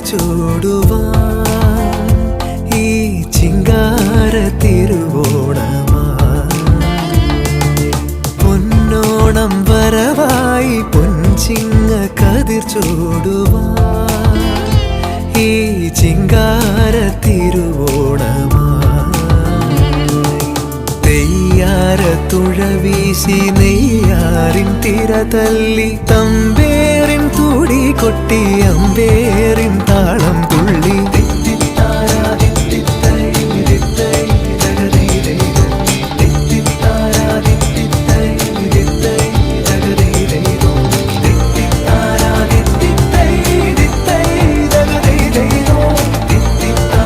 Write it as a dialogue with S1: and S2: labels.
S1: ചൂടുവാൻ ഈ ചിങ്കാര തിരുവോണമായി പൊന്നോണം വരവായി പൊൻചിങ്ങ കതിർ ചൂടുവാൻ ഈ ചിങ്കാര തിരുവോണമായി നെയ്യാര തുഴ വീശി നെയ്യാറിൻ തിര തല്ലി തമ്പേറിൻ തുടി കൊട്ടി അമ്പേ